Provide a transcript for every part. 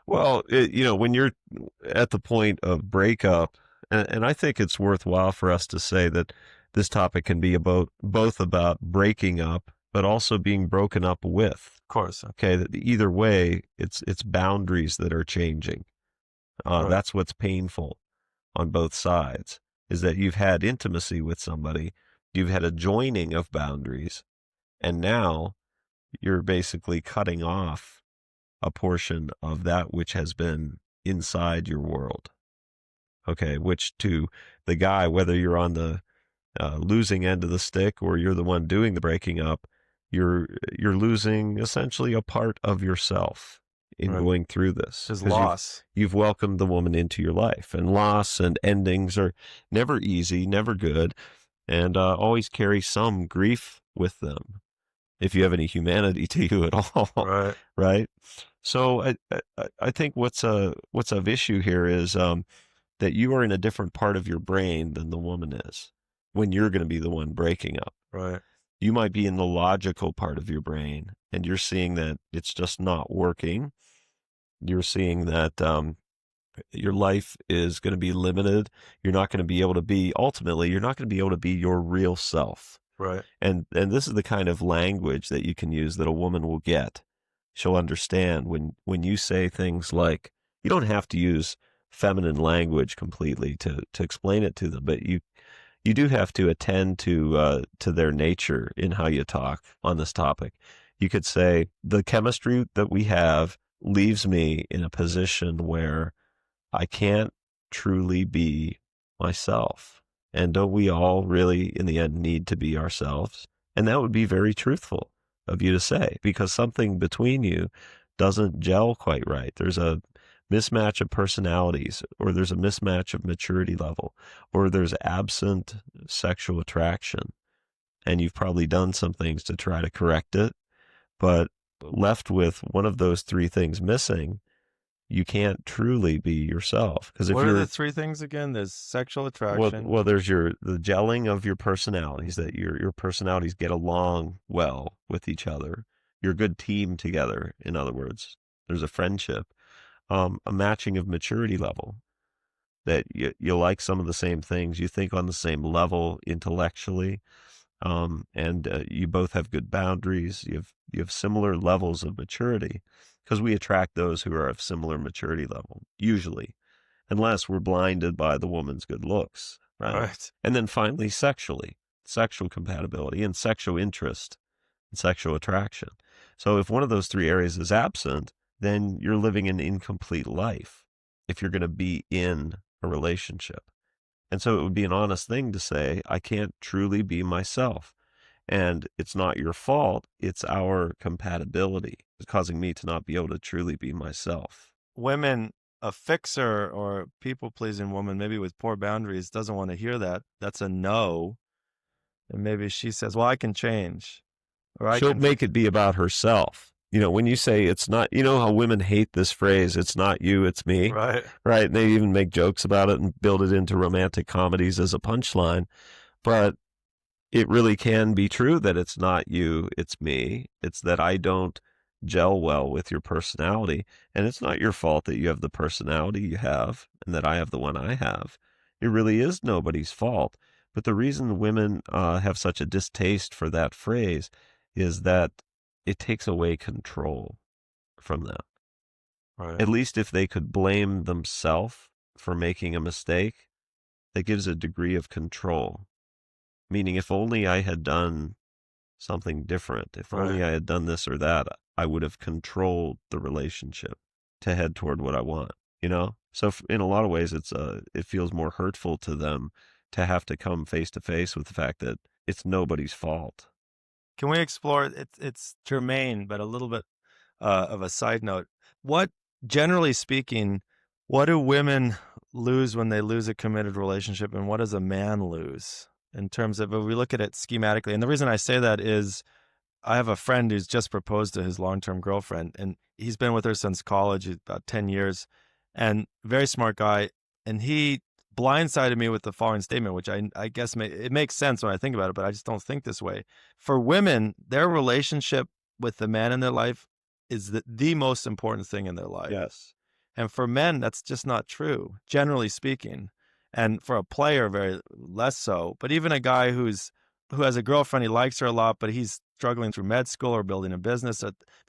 Well, when you're at the point of breakup, and I think it's worthwhile for us to say that this topic can be about both about breaking up, but also being broken up with. Of course. Okay, that either way, it's boundaries that are changing. Right. That's what's painful on both sides, is that you've had intimacy with somebody, you've had a joining of boundaries, and now you're basically cutting off a portion of that which has been inside your world. Okay, which to the guy, whether you're on the losing end of the stick or you're the one doing the breaking up, you're losing essentially a part of yourself in Right. going through this There's because loss. you've welcomed the woman into your life, and loss and endings are never easy, never good, and always carry some grief with them if you have any humanity to you at all, Right. right? So I think what's of issue here is that you are in a different part of your brain than the woman is when you're going to be the one breaking up. Right. You might be in the logical part of your brain, and you're seeing that it's just not working. You're seeing that your life is going to be limited. You're not going to be able to be ultimately. You're not going to be able to be your real self. Right. And this is the kind of language that you can use that a woman will get. She'll understand when you say things like, you don't have to use feminine language completely to explain it to them, but you do have to attend to their nature in how you talk on this topic. You could say the chemistry that we have leaves me in a position where I can't truly be myself. And don't we all really, in the end, need to be ourselves? And that would be very truthful of you to say, because something between you doesn't gel quite right. There's a mismatch of personalities, or there's a mismatch of maturity level, or there's absent sexual attraction. And you've probably done some things to try to correct it, but left with one of those three things missing, you can't truly be yourself. Because if What are the you're three things again? There's sexual well, attraction. well, there's the gelling of your personalities, that your personalities get along well with each other. You're a good team together. In other words, there's a friendship, a matching of maturity level, that you like some of the same things, you think on the same level intellectually, and you both have good boundaries. You have similar levels of maturity, because we attract those who are of similar maturity level usually, unless we're blinded by the woman's good looks, right? Right. And then finally, sexually, sexual compatibility and sexual interest and sexual attraction. So if one of those three areas is absent, then you're living an incomplete life if you're going to be in a relationship. And so it would be an honest thing to say, I can't truly be myself. And it's not your fault. It's our compatibility that's causing me to not be able to truly be myself. Women, a fixer or people pleasing woman, maybe with poor boundaries, doesn't want to hear that. That's a no. And maybe she says, well, I can change or I She'll can make fix. it be about herself. When you say it's not, how women hate this phrase, it's not you, it's me, Right. right? And they even make jokes about it and build it into romantic comedies as a punchline. But it really can be true that it's not you, it's me. It's that I don't gel well with your personality. And it's not your fault that you have the personality you have and that I have the one I have. It really is nobody's fault. But the reason women have such a distaste for that phrase is that it takes away control from them. Right. At least if they could blame themselves for making a mistake, that gives a degree of control. Meaning, if only I had done something different, if Right. only I had done this or that, I would have controlled the relationship to head toward what I want. So in a lot of ways, it feels more hurtful to them to have to come face to face with the fact that it's nobody's fault. Can we explore it's germane, but a little bit of a side note. What, generally speaking, what do women lose when they lose a committed relationship, and what does a man lose in terms of if we look at it schematically? And the reason I say that is I have a friend who's just proposed to his long-term girlfriend, and he's been with her since college, about 10 years, and very smart guy. And he blindsided me with the following statement, which I guess it makes sense when I think about it, but I just don't think this way. For women, their relationship with the man in their life is the most important thing in their life. Yes. And for men, that's just not true, generally speaking. And for a player, very less so. But even a guy who has a girlfriend, he likes her a lot, but he's struggling through med school or building a business.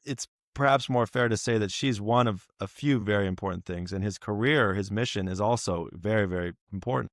It's perhaps more fair to say that she's one of a few very important things. And his career, his mission is also very, very important.